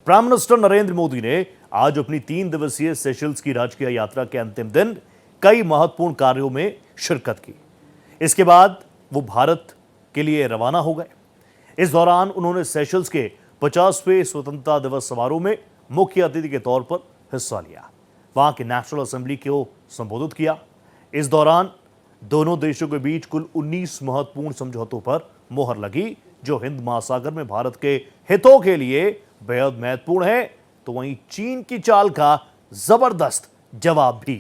Prime minister Narendra Modi ने आज अपनी 3 दिवसीय सेशल्स की राजकीय यात्रा के अंतिम दिन कई महत्वपूर्ण कार्यों में शिरकत की। इसके बाद वो भारत के लिए रवाना हो गए। इस दौरान उन्होंने सेशल्स के 50वें स्वतंत्रता दिवस समारोह में मुख्य अतिथि के तौर पर हिस्सा लिया। वहां की नेशनल असेंबली को संबोधित किया। इस दौरान दोनों देशों के बीच कुल 19 महत्वपूर्ण समझौतों पर मोहर लगी, जो हिंद महासागर में भारत के हितों के लिए बेहद महत्वपूर्ण है। तो वहीं चीन की चाल का जबरदस्त जवाब भी।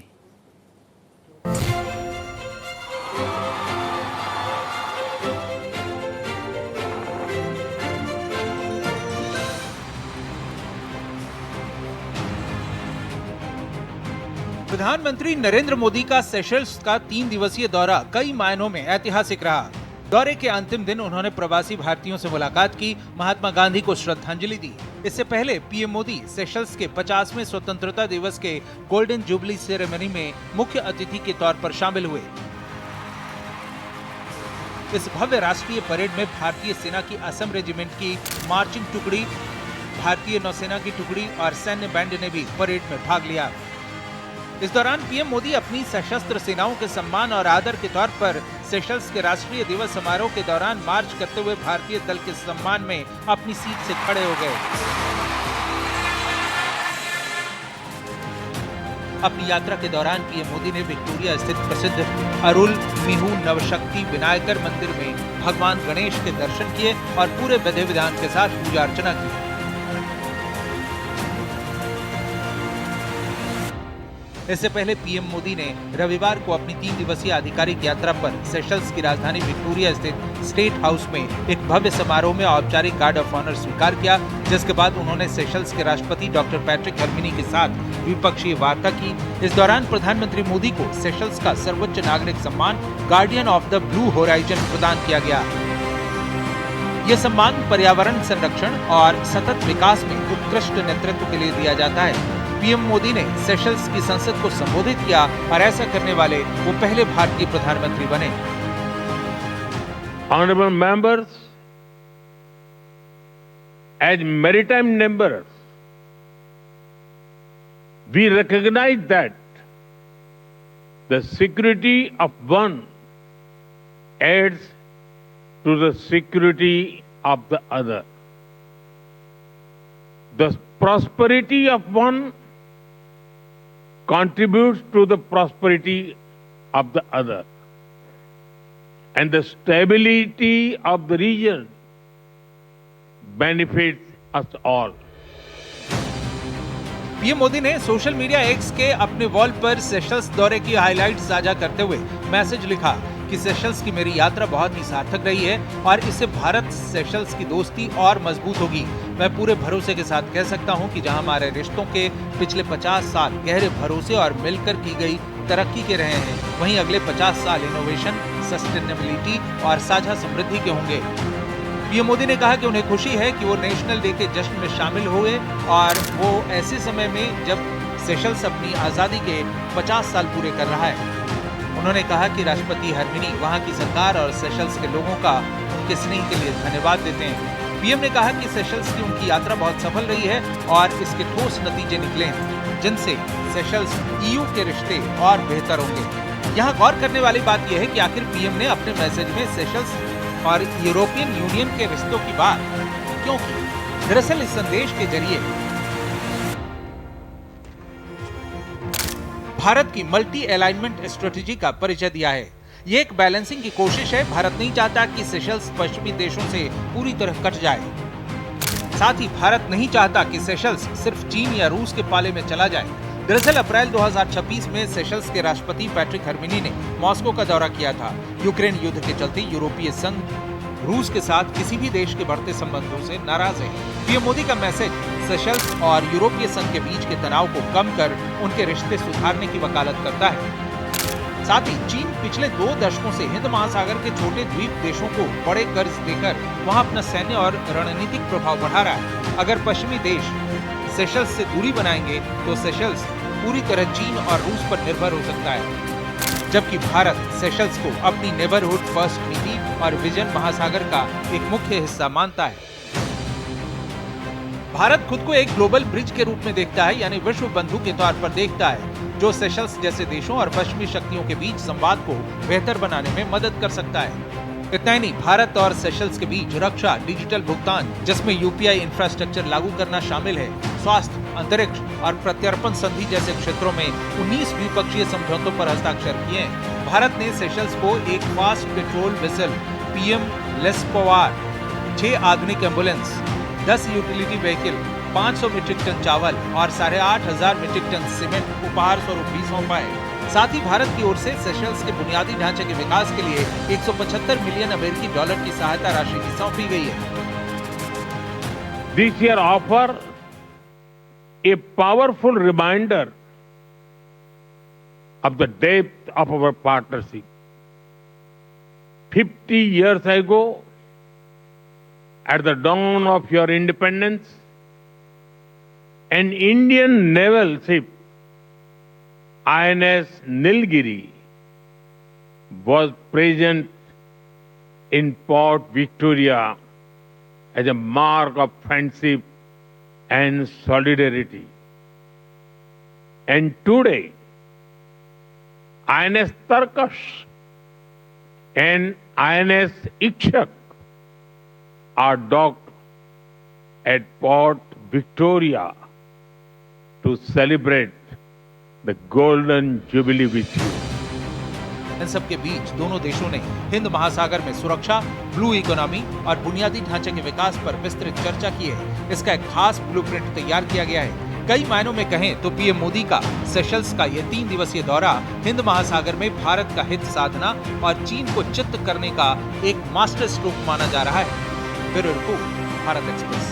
प्रधानमंत्री नरेंद्र मोदी का सेशल्स का 3 दिवसीय दौरा कई मायनों में ऐतिहासिक रहा। दौरे के अंतिम दिन उन्होंने प्रवासी भारतीयों से मुलाकात की, महात्मा गांधी को श्रद्धांजलि दी। इससे पहले पीएम मोदी सेशल्स के 50वें स्वतंत्रता दिवस के गोल्डन जुबली सेरेमनी में मुख्य अतिथि के तौर पर शामिल हुए। इस भव्य राष्ट्रीय परेड में भारतीय सेना की असम रेजिमेंट की मार्चिंग टुकड़ी, भारतीय नौसेना की टुकड़ी और सैन्य बैंड ने भी परेड में भाग लिया। इस दौरान पीएम मोदी अपनी सशस्त्र सेनाओं के सम्मान और आदर के तौर पर सेशल्स के राष्ट्रीय दिवस समारोह के दौरान मार्च करते हुए भारतीय दल के सम्मान में अपनी सीट से खड़े हो गए। अपनी यात्रा के दौरान पीएम मोदी ने विक्टोरिया स्थित प्रसिद्ध अरुल मिहू नवशक्ति विनायकर मंदिर में भगवान गणेश के दर्शन किए और पूरे विधि विधान के साथ पूजा अर्चना की। इससे पहले पीएम मोदी ने रविवार को अपनी 3 दिवसीय आधिकारिक यात्रा पर सेशल्स की राजधानी विक्टोरिया स्थित स्टेट हाउस में एक भव्य समारोह में औपचारिक गार्ड ऑफ ऑनर स्वीकार किया, जिसके बाद उन्होंने सेशल्स के राष्ट्रपति डॉक्टर पैट्रिक हरमिनी के साथ द्विपक्षीय वार्ता की। इस दौरान प्रधानमंत्री मोदी को सेशल्स का सर्वोच्च नागरिक सम्मान guardian of the blue horizon प्रदान किया गया। यह सम्मान पर्यावरण संरक्षण और सतत विकास में उत्कृष्ट नेतृत्व के लिए दिया जाता है। पीएम मोदी ने सेशल्स की संसद को संबोधित किया और ऐसा करने वाले वो पहले भारतीय प्रधानमंत्री बने। Honorable members, as maritime members, we recognize that the security of one adds to the security of the other. The prosperity of one contributes to the prosperity of the other, and the stability of the region benefits us all. PM Modi ने social media x के अपने wall पर Seychelles दौरे की highlight साझा करते हुए message लिखा कि सेशल्स की मेरी यात्रा बहुत ही सार्थक रही है और इससे भारत सेशल्स की दोस्ती और मजबूत होगी। मैं पूरे भरोसे के साथ कह सकता हूं कि जहां हमारे रिश्तों के पिछले 50 साल गहरे भरोसे और मिलकर की गई तरक्की के रहे हैं, वहीं अगले 50 साल इनोवेशन, सस्टेनेबिलिटी और साझा समृद्धि के होंगे। पीएम मोदी ने कहा कि उन्हें खुशी है कि वो नेशनल डे के जश्न में शामिल हुए और वो ऐसे समय में जब सेशल्स अपनी आजादी के 50 साल पूरे कर रहा है। उन्होंने कहा कि राष्ट्रपति हरमिनी वहां की सरकार और सेशल्स के लोगों का उनके स्नेह के लिए धन्यवाद देते हैं। पीएम ने कहा कि सेशल्स की उनकी यात्रा बहुत सफल रही है और इसके ठोस नतीजे निकले हैं, जिनसे सेशल्स ईयू के रिश्ते और बेहतर होंगे। यहाँ गौर करने वाली बात यह है कि आखिर पीएम ने अपने मैसेज में सेशल्स और यूरोपियन यूनियन के रिश्तों की बात क्यों की? दरअसल इस संदेश के जरिए भारत की मल्टी अलाइनमेंट स्ट्रेटेजी का परिचय दिया है। ये एक बैलेंसिंग की कोशिश है। भारत नहीं चाहता कि सेशल्स पश्चिमी देशों से पूरी तरह कट जाए। साथ ही भारत नहीं चाहता कि सेशल्स सिर्फ चीन या रूस के पाले में चला जाए। दरअसल अप्रैल 2026 में सेशल्स के राष्ट्रपति पैट्रिक हरमिनी ने मॉस्को का दौरा किया था। यूक्रेन युद्ध के चलते यूरोपीय संघ रूस के साथ किसी भी देश के बढ़ते संबंधों से नाराज है। पीएम मोदी का मैसेज सेशल्स और यूरोपीय संघ के बीच के तनाव को कम कर उनके रिश्ते सुधारने की वकालत करता है। साथ ही चीन पिछले 2 दशकों से हिंद महासागर के छोटे द्वीप देशों को बड़े कर्ज देकर वहां अपना सैन्य और रणनीतिक प्रभाव बढ़ा रहा है। अगर पश्चिमी देश सेशल्स से दूरी बनाएंगे तो सेशल्स पूरी तरह चीन और रूस पर निर्भर हो सकता है, जबकि भारत सेशल्स को अपनी नेबरहुड फर्स्ट नीति और विजन महासागर का एक मुख्य हिस्सा मानता है। भारत खुद को एक ग्लोबल ब्रिज के रूप में देखता है, यानी विश्व बंधु के तौर पर देखता है, जो सेशल्स जैसे देशों और पश्चिमी शक्तियों के बीच संवाद को बेहतर बनाने में मदद कर सकता है। इतना ही नहीं, भारत और सेशल्स के बीच रक्षा, डिजिटल भुगतान जिसमें यूपीआई इंफ्रास्ट्रक्चर लागू करना शामिल है, स्वास्थ्य, अंतरिक्ष और प्रत्यर्पण संधि जैसे क्षेत्रों में 19 द्विपक्षीय समझौतों पर हस्ताक्षर किए हैं। भारत ने सेशल्स को एक फास्ट पेट्रोल वेसल पीएम लेस्पोवार, 6 आधुनिक ambulances, 10 utility vehicle, 500 metric tonne चावल और 8,500 मीट्रिक टन सीमेंट उपहार स्वरूप भी सौंपा है। साथ ही भारत की ओर से सेशल्स के बुनियादी ढांचे के विकास के लिए 175 मिलियन अमेरिकी डॉलर की सहायता राशि भी सौंपी गई है। This year offer a powerful reminder of the depth of our partnership. 50 years ago, at the dawn of your independence, an Indian naval ship, INS Nilgiri, was present in Port Victoria as a mark of friendship and solidarity. And today, INS Tarkash and INS Ikshak are docked at Port Victoria to celebrate the Golden Jubilee with you. इन सब के बीच दोनों देशों ने हिंद महासागर में सुरक्षा, blue economy और बुनियादी ढांचे के विकास पर विस्तृत चर्चा की है। इसका एक खास ब्लूप्रिंट तैयार किया गया है। कई मायनों में कहें तो पीएम मोदी का सेशल्स का यह 3 दिवसीय दौरा हिंद महासागर में भारत का हित साधना और चीन को चित्त करने का एक मास्टर स्ट्रोक माना जा रहा है। Bureau report, Bharat express.